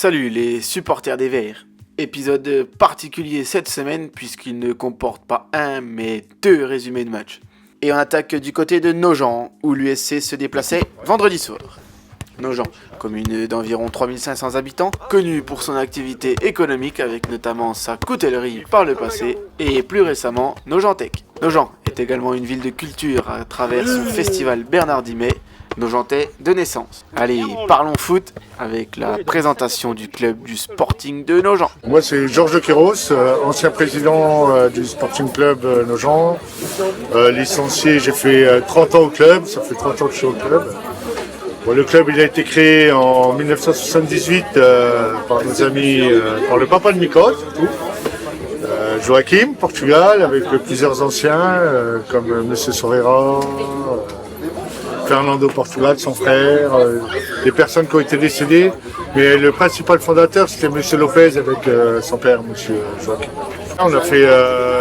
Salut les supporters des Verts. Épisode particulier cette semaine puisqu'il ne comporte pas un mais deux résumés de match. Et on attaque du côté de Nogent où l'USC se déplaçait vendredi soir. Nogent, commune d'environ 3500 habitants, connue pour son activité économique avec notamment sa coutellerie par le passé et plus récemment Nogentec. Nogent est également une ville de culture à travers son festival Bernard Dimet, Nogentais de naissance. Allez, parlons foot avec la présentation du club du Sporting de Nogent. Moi c'est Georges de Kéros, ancien président du Sporting Club Nogent. Licencié, j'ai fait 30 ans au club, ça fait 30 ans que je suis au club. Bon, le club il a été créé en 1978 par nos amis, par le papa de Nicolas surtout. Joachim, Portugal, avec plusieurs anciens comme Monsieur Sorera, Fernando Portugal, son frère, des personnes qui ont été décédées. Mais le principal fondateur, c'était Monsieur Lopez avec son père, Monsieur Joachim. On a fait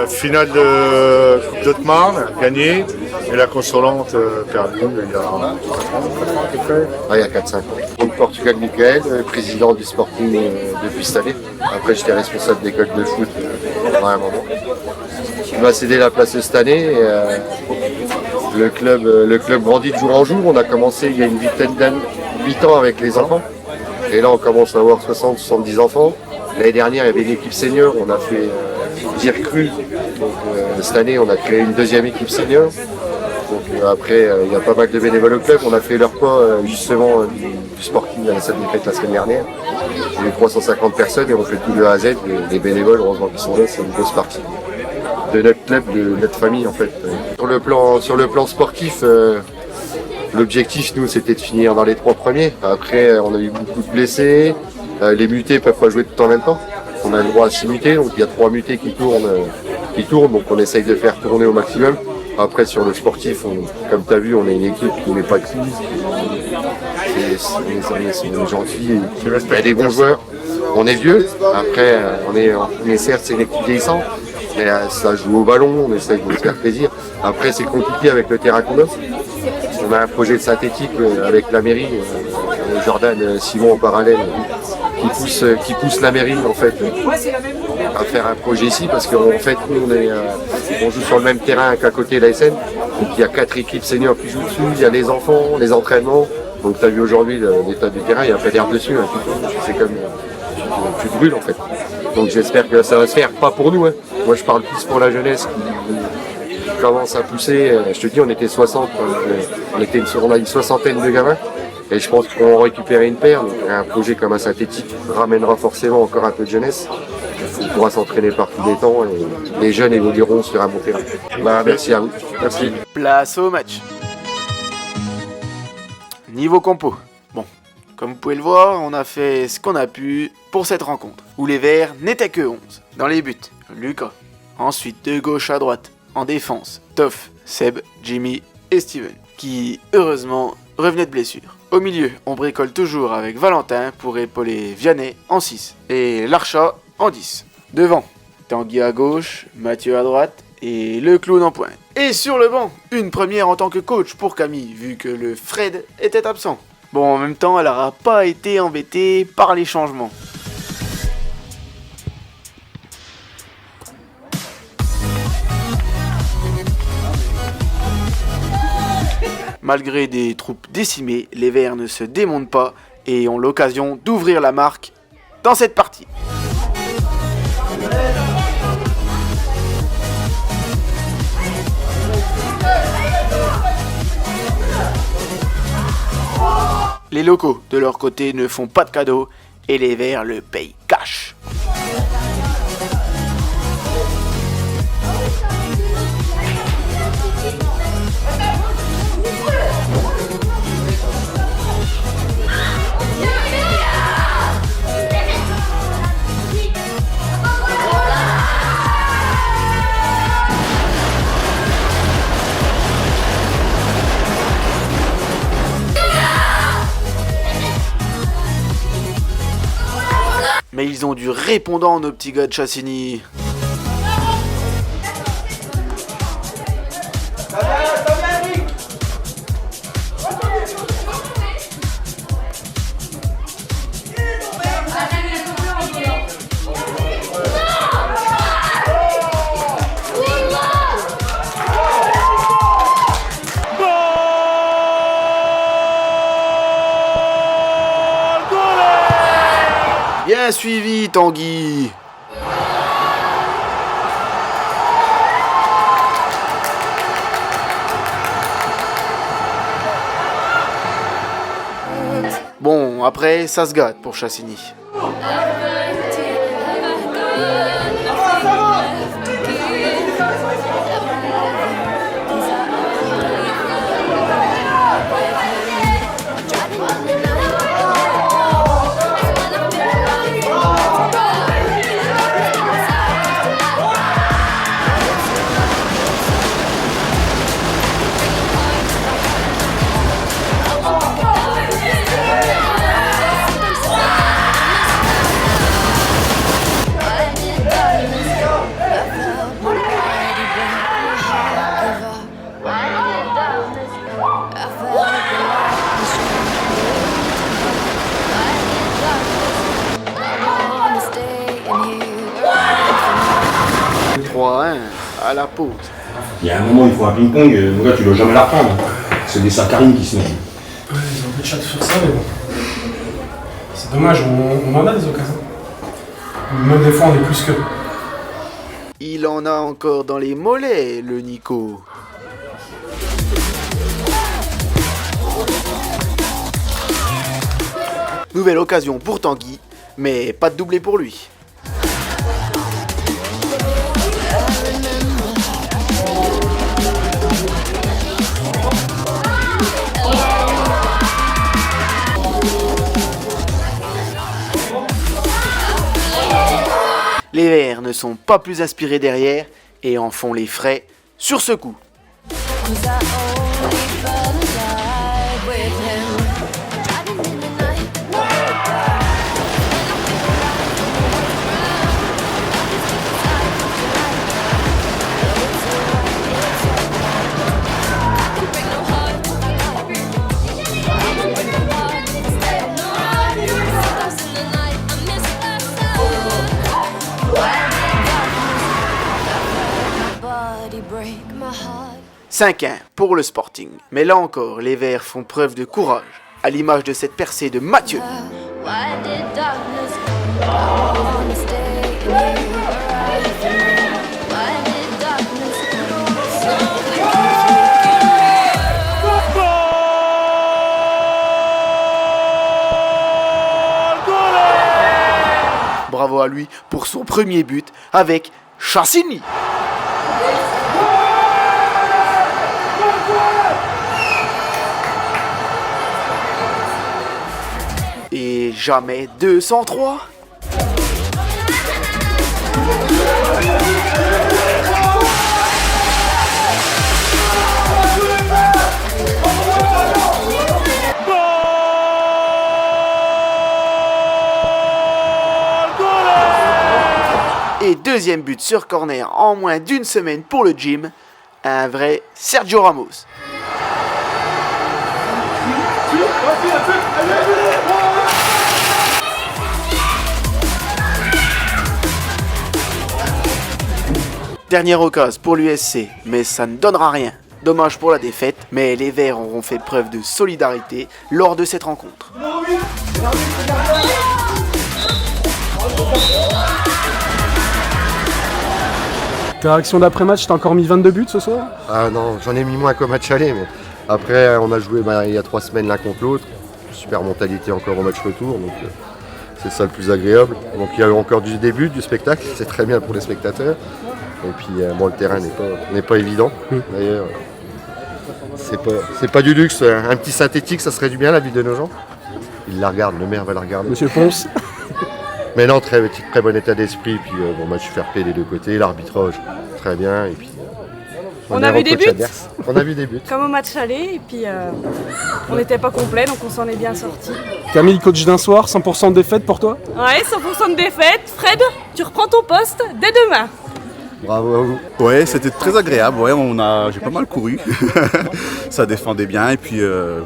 finale de Coupe d'Haute-Marne, gagné, et la consolante perdue il y a 4 ans à peu près. Il y a 4-5 ans. Donc Portugal Michael, président du Sporting depuis cette année. Après j'étais responsable d'école de foot pendant un moment. Il m'a cédé la place cette année. Le club grandit de jour en jour. On a commencé il y a une vingtaine d'années, 8 ans avec les enfants. Et là on commence à avoir 60-70 enfants. L'année dernière il y avait une équipe senior, on a fait dire cru. Donc cette année on a créé une deuxième équipe senior. Donc après il y a pas mal de bénévoles au club. On a fait leur pas justement du Sporting à la salle des fêtes la semaine dernière. Il y a eu 350 personnes et on fait tout de A à Z. Les bénévoles, heureusement qu'ils sont là, c'est une grosse partie de notre club, de notre famille en fait. Sur le plan sportif, l'objectif nous c'était de finir dans les 3 premiers. Après on a eu beaucoup de blessés, les mutés peuvent pas jouer tout en même temps. On a le droit à 6 mutés, donc il y a 3 mutés qui tournent, donc on essaye de faire tourner au maximum. Après sur le sportif, comme tu as vu, on est une équipe qui n'est pas de crise. C'est gentil, il y a des bons joueurs. On est vieux, après on est certes c'est une équipe vieillissante. Mais ça joue au ballon, on essaye de se faire plaisir. Après c'est compliqué avec le terrain qu'on a. On a un projet de synthétique avec la mairie, Jordan Simon en parallèle, qui pousse la mairie en fait à faire un projet ici parce qu'en fait nous on joue sur le même terrain qu'à côté de la SN. Donc il y a 4 équipes seniors qui jouent dessus, il y a les enfants, les entraînements. Donc tu as vu aujourd'hui l'état du terrain, il y a un peu d'air dessus, hein, c'est comme tu brûles en fait. Donc j'espère que ça va se faire, pas pour nous. Hein. Moi je parle plus pour la jeunesse qui commence à pousser. Je te dis, on était 60, on a une soixantaine de gamins. Et je pense qu'on va récupérer une paire. Donc un projet comme un synthétique ramènera forcément encore un peu de jeunesse. On pourra s'entraîner par tous les temps et les jeunes évolueront sur un bon terrain. Merci à vous. Merci. Place au match. Niveau compo. Bon, comme vous pouvez le voir, on a fait ce qu'on a pu pour cette rencontre, où les Verts n'étaient que 11. Dans les buts, Lucas. Ensuite, de gauche à droite, en défense, Toff, Seb, Jimmy et Steven, qui, heureusement, revenaient de blessure. Au milieu, on bricole toujours avec Valentin pour épauler Vianney en 6 et Larchat en 10. Devant, Tanguy à gauche, Mathieu à droite et le clown en pointe. Et sur le banc, une première en tant que coach pour Camille, vu que le Fred était absent. Bon, en même temps, elle n'aura pas été embêtée par les changements. Malgré des troupes décimées, les Verts ne se démontent pas et ont l'occasion d'ouvrir la marque dans cette partie. Les locaux, de leur côté, ne font pas de cadeaux et les Verts le payent cash. Mais ils ont du répondant, nos petits gars de Chassigny. Bien suivi, Tanguy. Bon, après, ça se gâte pour Chassigny. À la pause. Il y a un moment, il faut un ping-pong, mon gars, tu dois jamais la reprendre. C'est des saccharines qui se mettent. Ouais, ils ont un peu de chat sur ça, mais bon. C'est dommage, on en a des occasions. Même des fois, on est plus que. Il en a encore dans les mollets, le Nico. Nouvelle occasion pour Tanguy, mais pas de doublé pour lui. Les Verts ne sont pas plus inspirés derrière et en font les frais sur ce coup. « 5-1 pour le Sporting. Mais là encore, les Verts font preuve de courage, à l'image de cette percée de Mathieu. Bravo à lui pour son premier but avec Chassigny. Et jamais 203. Et deuxième but sur corner en moins d'une semaine pour le gym. Un vrai Sergio Ramos. Dernière occasion pour l'USC, mais ça ne donnera rien. Dommage pour la défaite, mais les Verts auront fait preuve de solidarité lors de cette rencontre. Ta réaction d'après-match, t'as encore mis 22 buts ce soir? Ah non, j'en ai mis moins qu'au match aller, mais après on a joué il y a 3 semaines l'un contre l'autre. Super mentalité encore au match retour, donc c'est ça le plus agréable. Donc il y a eu encore du début du spectacle, c'est très bien pour les spectateurs. Et puis bon, le terrain n'est pas évident. D'ailleurs, c'est pas du luxe. Un petit synthétique, ça serait du bien la vie de nos gens. Il la regarde, le maire va la regarder. Monsieur Ponce. Mais non, très bon état d'esprit. Puis bon match fair play des deux côtés, l'arbitrage très bien. Et puis on a vu des buts. On a vu des buts. Comme au match aller, et puis on n'était pas complet, donc on s'en est bien sorti. Camille, coach d'un soir, 100% de défaite pour toi? Ouais, 100% de défaite. Fred, tu reprends ton poste dès demain. Bravo à vous. Ouais, c'était très agréable. Ouais, j'ai pas mal couru. Ça défendait bien. Et puis,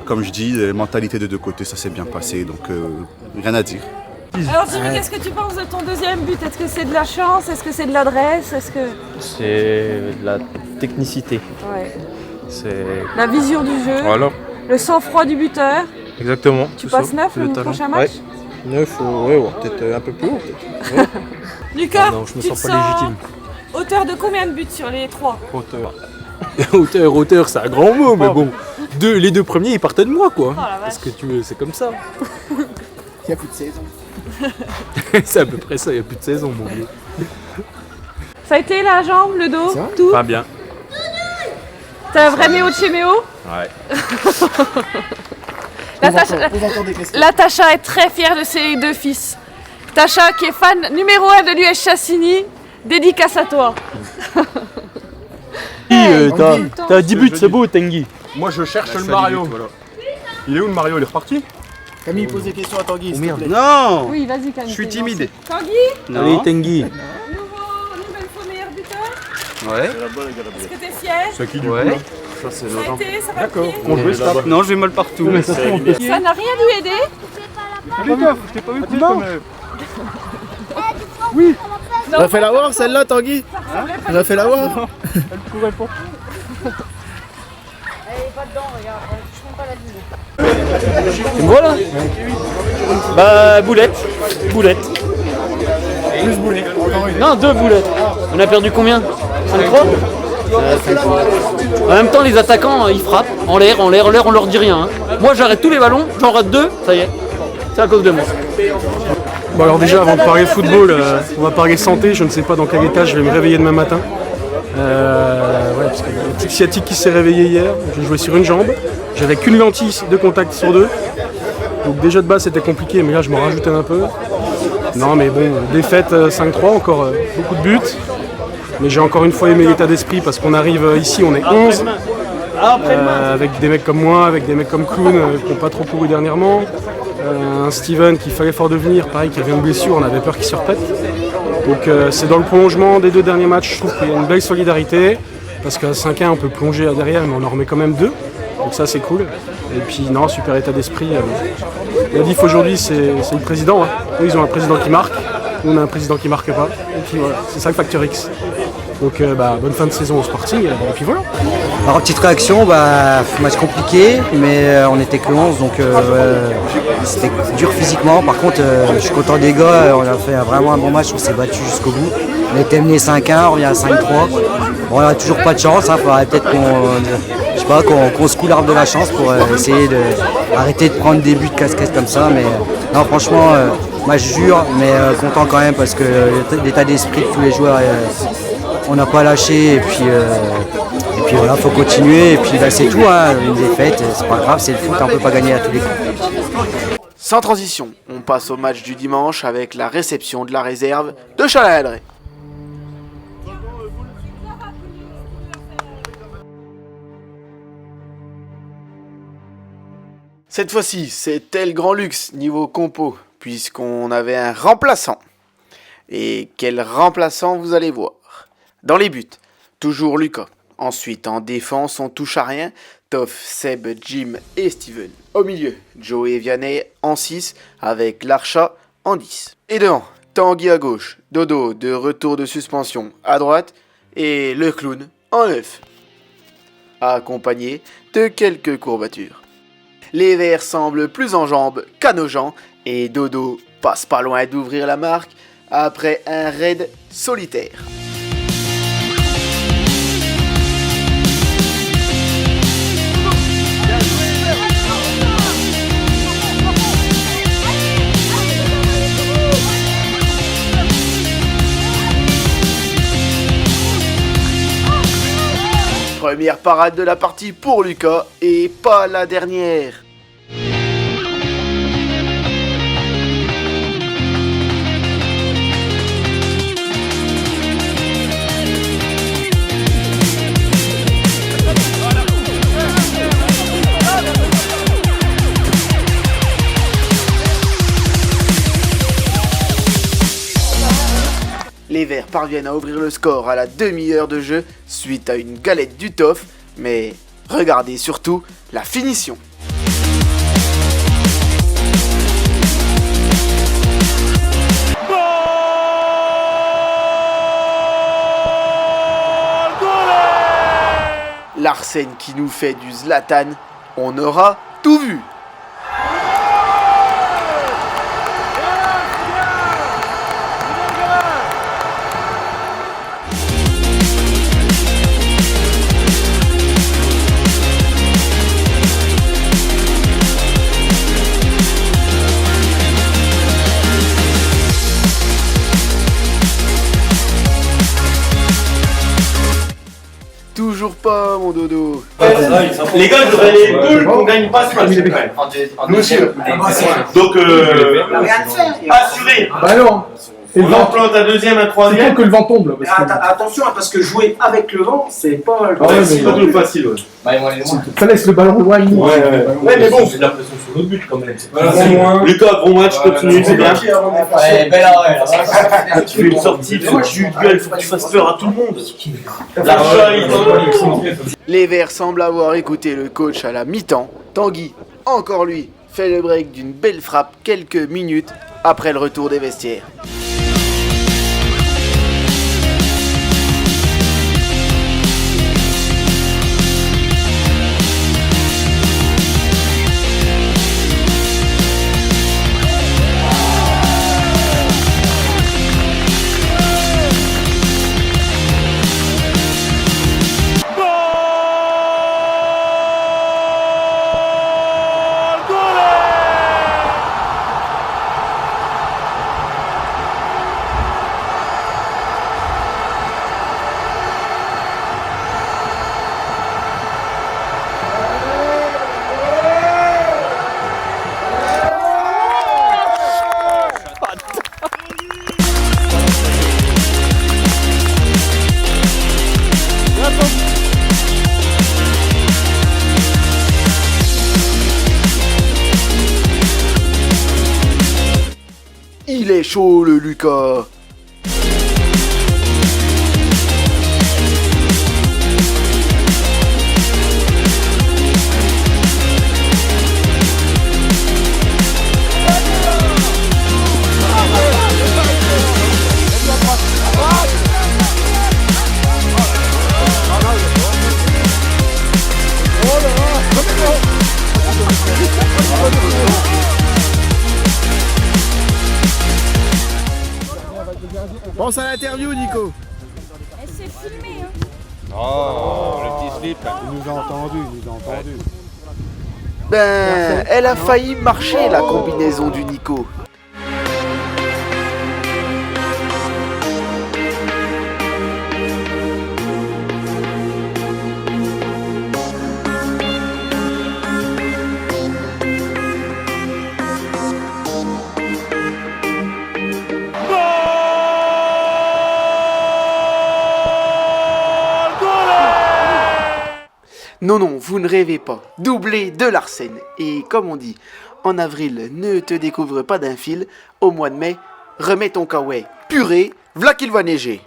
comme je dis, les mentalités de deux côtés, ça s'est bien passé. Donc, rien à dire. Alors Jimmy, qu'est-ce que tu penses de ton deuxième but? Est-ce que c'est de la chance? Est-ce que c'est de l'adresse? C'est de la technicité. Ouais. C'est La vision du jeu, voilà. le sang-froid du buteur. Exactement. Tu passes 9 le prochain match? 9, ouais, peut-être un peu plus haut. Peut-être. Ouais. Lucas, Non, je me tu sens te pas légitime. Auteur de combien de buts sur les 3? Hauteur. Hauteur, c'est un grand mot, mais bon. Les 2 premiers, ils partaient de moi, quoi. Oh la vache. Parce que c'est comme ça. Il n'y a plus de saison. C'est à peu près ça, il n'y a plus de saison, mon vieux. Ça a été la jambe, le dos, tout? Pas bien. T'as un vrai méo de chez méo? Ouais. La Tacha est très fière de ses 2 fils. Tacha qui est fan numéro 1 de l'US Chassini, dédicace à toi. T'as 10 buts, c'est beau, Tanguy. Moi je cherche le Mario. Il est où le Mario? Il est reparti? Camille, pose des questions à Tanguy, s'il te plaît. Non. Oui, vas-y Camille. Je suis timide. Tanguy, Allez, Tanguy. nouvelle fois meilleur buteur. Ouais. Est-ce que t'es fier? C'est qui du Ouais. coup là? Ça c'est Ça a été, ça va D'accord. pied. On jouait ça. Non, je vais mal partout. Ça n'a rien dû aider. Les gars, je t'ai pas vu plus quand même. On a fait la voir celle-là, Tanguy. On a fait la voir. Elle courait pas. Tu me vois là? Bah, boulette. Plus boulet. Non, 2 boulettes. On a perdu combien? 5-3. En même temps, les attaquants, ils frappent en l'air, on leur dit rien. Hein. Moi, j'arrête tous les ballons, j'en rate 2, ça y est. C'est à cause de moi. Bon alors déjà avant de parler football, on va parler santé, je ne sais pas dans quel état je vais me réveiller demain matin. Parce qu'il y a une petite sciatique qui s'est réveillée hier, j'ai joué sur une jambe, j'avais qu'une lentille de contact sur 2. Donc déjà de base c'était compliqué mais là je m'en rajoutais un peu. Non mais bon, défaite 5-3, encore beaucoup de buts. Mais j'ai encore une fois aimé l'état d'esprit parce qu'on arrive ici, on est 11. Avec des mecs comme moi, avec des mecs comme Kuhn qui n'ont pas trop couru dernièrement. Un Steven qu'il fallait fort devenir, pareil, qui avait une blessure, on avait peur qu'il se repète. Donc c'est dans le prolongement des 2 derniers matchs, je trouve qu'il y a une belle solidarité. Parce qu'à 5-1 on peut plonger derrière mais on en remet quand même 2. Donc ça c'est cool. Et puis non, super état d'esprit. La diff aujourd'hui c'est le président. Hein. Eux ils ont un président qui marque, nous on a un président qui marque pas. Et puis voilà, c'est ça le facteur X. Donc bonne fin de saison au Sporting, et puis voilà. Alors petite réaction, match compliqué, mais on était que 11, donc c'était dur physiquement. Par contre, je suis content des gars, on a fait vraiment un bon match, on s'est battu jusqu'au bout. On était mené 5-1, on revient à 5-3. Bon, on n'a toujours pas de chance, il faudrait peut-être qu'on se coule l'arbre de la chance pour essayer d'arrêter de prendre des buts de casquette comme ça. Mais non, franchement, match dur, mais content quand même parce que l'état d'esprit de tous les joueurs, on n'a pas lâché et puis voilà, faut continuer et puis c'est tout, hein, une défaite, c'est pas grave, c'est le foot, on peut pas gagner à tous les coups. Sans transition, on passe au match du dimanche avec la réception de la réserve de Chalaladré. Cette fois-ci, c'était le grand luxe niveau compo, puisqu'on avait un remplaçant. Et quel remplaçant vous allez voir. Dans les buts, toujours Lucas. Ensuite, en défense, on touche à rien. Toff, Seb, Jim et Steven. Au milieu, Joe et Vianney en 6, avec Larcha en 10. Et devant, Tanguy à gauche, Dodo de retour de suspension à droite, et le clown en 9. Accompagné de quelques courbatures. Les Verts semblent plus en jambes qu'à nos gens, et Dodo passe pas loin d'ouvrir la marque après un raid solitaire. Première parade de la partie pour Lucas, et pas la dernière. Les Verts parviennent à ouvrir le score à la demi-heure de jeu suite à une galette du Toff, mais regardez surtout la finition. Larsen qui nous fait du Zlatan, on aura tout vu. Toujours pas, mon dodo. Les gars, je voudrais les boules qu'on gagne pas ce match. Nous aussi. Donc, assuré. Bah non. Et le On vent, en plante un deuxième, un c'est quand troisième. que le vent tombe là. Parce que... Attention, parce que jouer avec le vent, c'est pas le Ah ouais, C'est mais- pas tout facile. Ouais. Ça laisse le ballon loin. Ouais, mais bon. C'est de la pression sur notre but quand même. Lucas, bon match, continue, c'est bien. bel arrêt. Tu fais une sortie, il faut que tu gueules, il faut que tu fasses peur à tout le monde. L'argent, Les Verts semblent avoir écouté le coach à la mi-temps. Tanguy, encore lui, fait le break d'une belle frappe quelques minutes après le retour des vestiaires. Il est chaud le Lucas. Pense à l'interview, Nico. Elle s'est filmée, hein. Il nous a entendu. Ben, elle a failli marcher la combinaison du Nico. Non, non, vous ne rêvez pas. Doublé de Larsen. Et comme on dit, en avril, ne te découvre pas d'un fil. Au mois de mai, remets ton kawaii purée, v'là qu'il va neiger.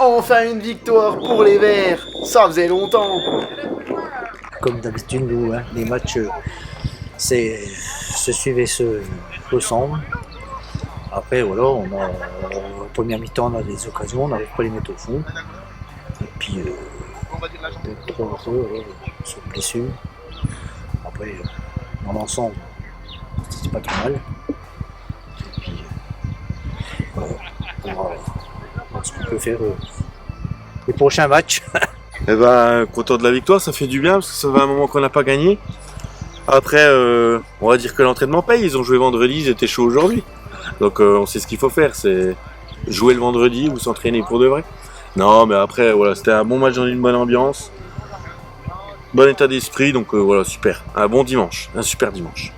Enfin une victoire pour les Verts, ça faisait longtemps. Comme d'habitude, nous, hein, les matchs se suivent et se ressemblent. Après, voilà, en première mi-temps, on a des occasions, on n'arrive pas à les mettre au fond. Et puis, peut-être 3 sur blessure. Après, dans l'ensemble, c'est pas trop mal. Et puis, voilà, on va voir ce qu'on peut faire les prochains matchs. Eh ben, content de la victoire, ça fait du bien parce que ça fait un moment qu'on n'a pas gagné. Après, on va dire que l'entraînement paye. Ils ont joué vendredi, ils étaient chauds aujourd'hui. Donc on sait ce qu'il faut faire, c'est jouer le vendredi ou s'entraîner pour de vrai. Non, mais après, voilà, c'était un bon match dans une bonne ambiance. Bon état d'esprit, donc voilà, super. Un bon dimanche, un super dimanche.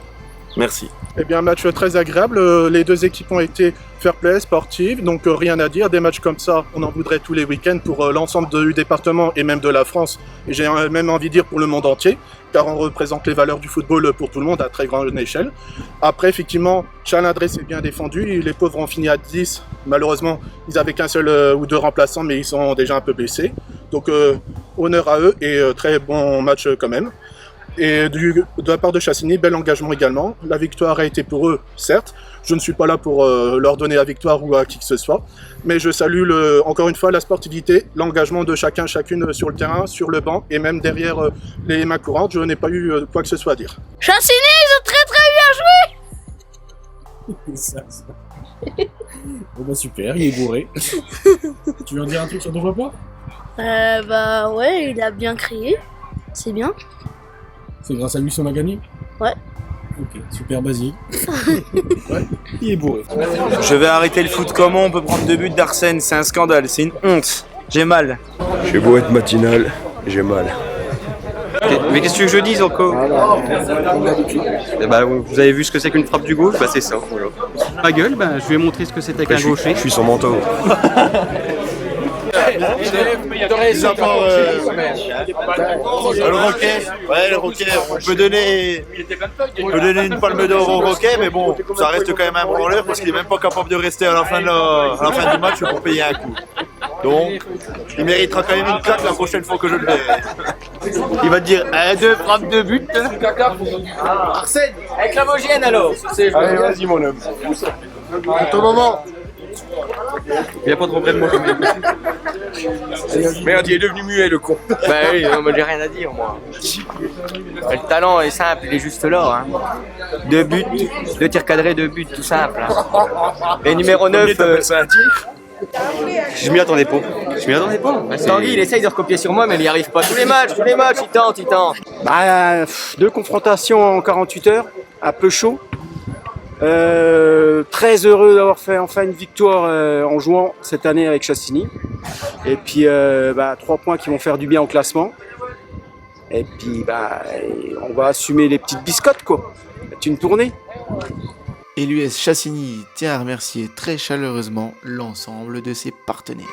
Merci. Eh bien, un match très agréable. Les deux équipes ont été fair-play, sportives, donc rien à dire. Des matchs comme ça, on en voudrait tous les week-ends pour l'ensemble du département et même de la France. Et j'ai même envie de dire pour le monde entier, car on représente les valeurs du football pour tout le monde à très grande échelle. Après, effectivement, Chalindré s'est bien défendu. Les pauvres ont fini à 10. Malheureusement, ils n'avaient qu'un seul ou deux remplaçants, mais ils sont déjà un peu blessés. Donc, honneur à eux et très bon match quand même. Et de la part de Chassigny, bel engagement également. La victoire a été pour eux, certes. Je ne suis pas là pour leur donner la victoire ou à qui que ce soit. Mais je salue encore une fois la sportivité, l'engagement de chacun, chacune sur le terrain, sur le banc et même derrière les mains courantes. Je n'ai pas eu quoi que ce soit à dire. Chassigny, ils ont très bien joué. Bon bah super, il est bourré. Tu veux en dire un truc sur ton papa? Bah ouais, il a bien crié. C'est bien. C'est grâce à lui si on a gagné? Ouais. Ok, super Basile. Ouais, il est bourré. Je vais arrêter le foot. Comment on peut prendre 2 buts d'Arsène? C'est un scandale, c'est une honte. J'ai mal. J'ai beau être matinal, j'ai mal. Mais qu'est-ce que tu veux que je dise encore? Bah, vous avez vu ce que c'est qu'une frappe du gauche? Bah c'est ça. Voilà. Ma gueule, bah, je lui ai montré ce que c'était qu'un gaucher. Je suis son manteau. Le Roquet, ouais, le Roquet, on peut donner une palme d'or au Roquet, mais bon, ça reste quand même un branleur parce qu'il est même pas capable de rester à la fin du match pour payer un coup. Donc, il méritera quand même une claque la prochaine fois que je le verrai. Il va te dire 1-2 frappe de but. Arsène, avec la Vosgienne alors. Allez, vas-y mon homme. À ton moment. Il n'y a pas trop près de moi. Merde, il est devenu muet le con. Bah oui, moi j'ai rien à dire moi. Le talent est simple, il est juste là. Hein. 2 buts, 2 tirs cadrés, 2 buts, tout simple. Hein. Et numéro 9. Je m'y attendais pas. Tanguy, il essaye de recopier sur moi, mais il n'y arrive pas. Tous les matchs, il tente. Bah, 2 confrontations en 48 heures, un peu chaud. Très heureux d'avoir fait enfin une victoire en jouant cette année avec Chassigny. Et puis 3 points qui vont faire du bien au classement. Et puis on va assumer les petites biscottes quoi. C'est une tournée. Et l'US Chassigny tient à remercier très chaleureusement l'ensemble de ses partenaires.